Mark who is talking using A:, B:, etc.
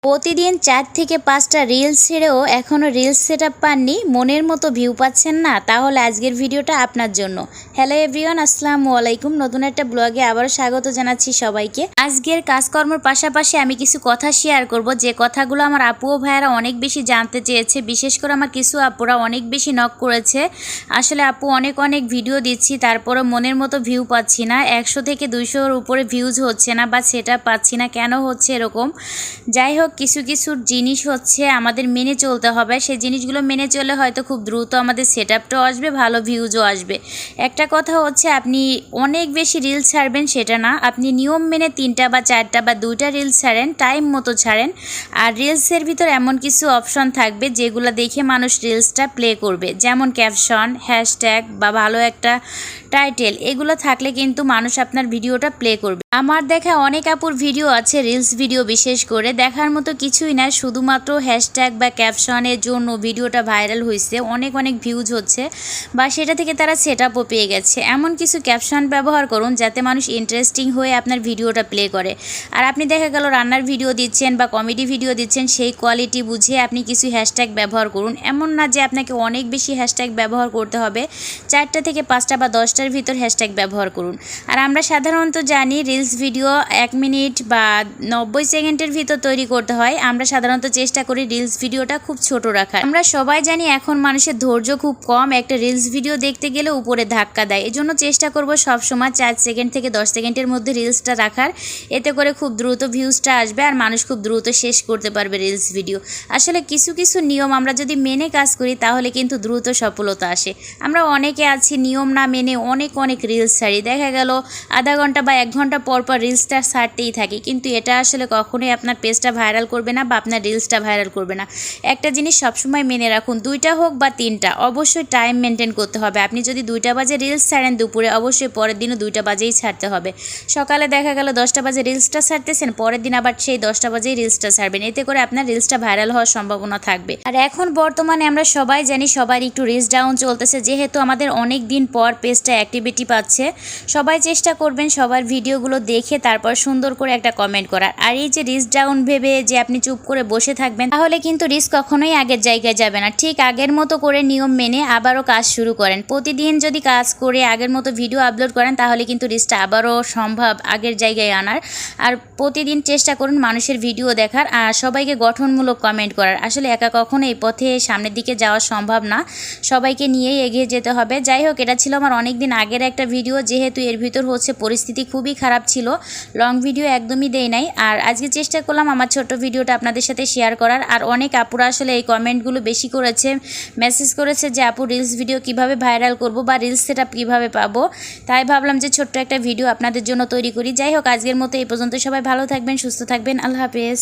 A: প্রতিদিন 4 থেকে 5টা রিলস ছেড়েও এখনও রিলস সেটআপ পাননি, মনের মতো ভিউ পাচ্ছেন না, তাহলে আজকের ভিডিওটা আপনার জন্য। হ্যালো এভরিওয়ান, আসসালামু আলাইকুম। নতুন একটা ব্লগে আবারও স্বাগত জানাচ্ছি সবাইকে। আজকের কাজকর্মের পাশাপাশি আমি কিছু কথা শেয়ার করব, যে কথাগুলো আমার আপু ও ভাইয়ারা অনেক বেশি জানতে চেয়েছে। বিশেষ করে আমার কিছু আপুরা অনেক বেশি নক করেছে। আসলে আপু অনেক ভিডিও দিচ্ছি, তারপরে মনের মতো ভিউ পাচ্ছি না, 100 থেকে 200-এর উপরে ভিউজ হচ্ছে না বা সেটআপ পাচ্ছি না। কেন হচ্ছে এরকম? যাই হোক, কিছু জিনিস হচ্ছে আমাদের মেনে চলতে হবে। সেই জিনিসগুলো মেনে চলে হয়তো খুব দ্রুত আমাদের সেটআপটাও আসবে, ভালো ভিউজও আসবে। একটা কথা হচ্ছে, আপনি অনেক বেশি রিলস ছাড়বেন সেটা না, আপনি নিয়ম মেনে 3টা বা 4টা বা 2টা রিলস ছাড়েন, টাইম মতো ছাড়েন। আর রিলসের ভিতর এমন কিছু অপশন থাকবে যেগুলো দেখে মানুষ রিলসটা প্লে করবে, যেমন ক্যাপশন, হ্যাশট্যাগ বা ভালো একটা টাইটেল। এগুলো থাকলে কিন্তু মানুষ আপনার ভিডিওটা প্লে করবে। আমার দেখা অনেক আপুর ভিডিও আছে, রিলস ভিডিও বিশেষ করে দেখার মতো কিছুই না, শুধুমাত্র হ্যাশট্যাগ বা ক্যাপশনের জন্য ভিডিওটা ভাইরাল হয়েছে, অনেক ভিউজ হচ্ছে বা সেটা থেকে তারা সেটআপও পেয়ে গেছে। এমন কিছু ক্যাপশন ব্যবহার করুন যাতে মানুষ ইন্টারেস্টিং হয়ে আপনার ভিডিওটা প্লে করে। আর আপনি দেখা গেল রান্নার ভিডিও দিচ্ছেন বা কমেডি ভিডিও দিচ্ছেন, সেই কোয়ালিটি বুঝে আপনি কিছু হ্যাশট্যাগ ব্যবহার করুন। এমন না যে আপনাকে অনেক বেশি হ্যাশট্যাগ ব্যবহার করতে হবে, 4টা থেকে 5টা বা 10টার ভিতর হ্যাশট্যাগ ব্যবহার করুন। আর আমরা সাধারণত জানি রিলস ভিডিও 1 মিনিট বা 90 সেকেন্ডের ভিতর তৈরি করতে হয়। আমরা সাধারণত চেষ্টা করি রিলস ভিডিওটা খুব ছোট রাখার। আমরা সবাই জানি এখন মানুষের ধৈর্য খুব কম, একটা রিলস ভিডিও দেখতে গেলে উপরে ধাক্কা দেয়। এজন্য চেষ্টা করব সবসময় 4 সেকেন্ড থেকে 10 সেকেন্ডের মধ্যে রিলসটা রাখার। এতে করে খুব দ্রুত ভিউজটা আসবে আর মানুষ খুব দ্রুত শেষ করতে পারবে রিলস ভিডিও। আসলে কিছু নিয়ম আমরা যদি মেনে কাজ করি তাহলে কিন্তু দ্রুত সফলতা আসে। আমরা অনেকে আছি নিয়ম না মেনে অনেক রিলস ছাড়ি, দেখা গেল আধা ঘন্টা বা 1 ঘন্টা পর রিলসটা ছাড়তেই থাকি, কিন্তু এটা আসলে কখনোই আপনার পেজটা ভাইরাল করবে না বা আপনার রিলসটা ভাইরাল করবে না। একটা জিনিস সবসময় মেনে রাখুন, 2টা হোক বা 3টা, অবশ্যই টাইম মেনটেন করতে হবে। আপনি যদি 2টা বাজে রিলস ছাড়েন দুপুরে, অবশ্যই পরের দিনও 2টা বাজেই ছাড়তে হবে। সকালে দেখা গেল 10টা বাজে রিলসটা ছাড়তেছেন, পরের দিন আবার সেই 10টা বাজেই রিলসটা ছাড়বেন। এতে করে আপনার রিলসটা ভাইরাল হওয়ার সম্ভাবনা থাকবে। আর এখন বর্তমানে আমরা সবাই জানি সবার একটু রিচ ডাউন চলতেছে, যেহেতু আমাদের অনেক দিন পর পেজটা অ্যাক্টিভিটি পাচ্ছে। সবাই চেষ্টা করবেন সবার ভিডিওগুলো দেখে তারপর সুন্দর করে একটা কমেন্ট করার। আর এই যে রিচ ডাউন ভেবে যে আপনি চুপ করে বসে থাকবেন, তাহলে কিন্তু রিচ কখনোই আগের জায়গায় যাবে না। ঠিক আগের মতো করে নিয়ম মেনে আবারও কাজ শুরু করেন। প্রতিদিন যদি কাজ করে আগের মতো ভিডিও আপলোড করেন তাহলে কিন্তু রিচটা আবারও সম্ভব আগের জায়গায় আনার। আর প্রতিদিন চেষ্টা করুন মানুষের ভিডিও দেখার আর সবাইকে গঠনমূলক কমেন্ট করার। আসলে একা কখনো এই পথে সামনের দিকে যাওয়া সম্ভব না, সবাইকে নিয়েই এগিয়ে যেতে হবে। যাই হোক, এটা ছিল আমার অনেক দিন আগের একটা ভিডিও, যেহেতু এর ভিতর হচ্ছে পরিস্থিতি খুবই খারাপ ছিল, লং ভিডিও একদমই দেই নাই। আর আজকে চেষ্টা করলাম আমার ছোট্ট ভিডিওটা আপনাদের সাথে শেয়ার করার। আর অনেক আপুরা আসলে এই কমেন্টগুলো বেশি করেছে, মেসেজ করেছে যে আপু রিলস ভিডিও কিভাবে ভাইরাল করব বা রিলস সেটআপ কিভাবে পাবো। তাই ভাবলাম যে ছোট্ট একটা ভিডিও আপনাদের জন্য তৈরি করি। যাই হোক, আজকের মতো এই পর্যন্ত। সবাই ভালো থাকবেন, সুস্থ থাকবেন, আল্লাহ হাফেজ।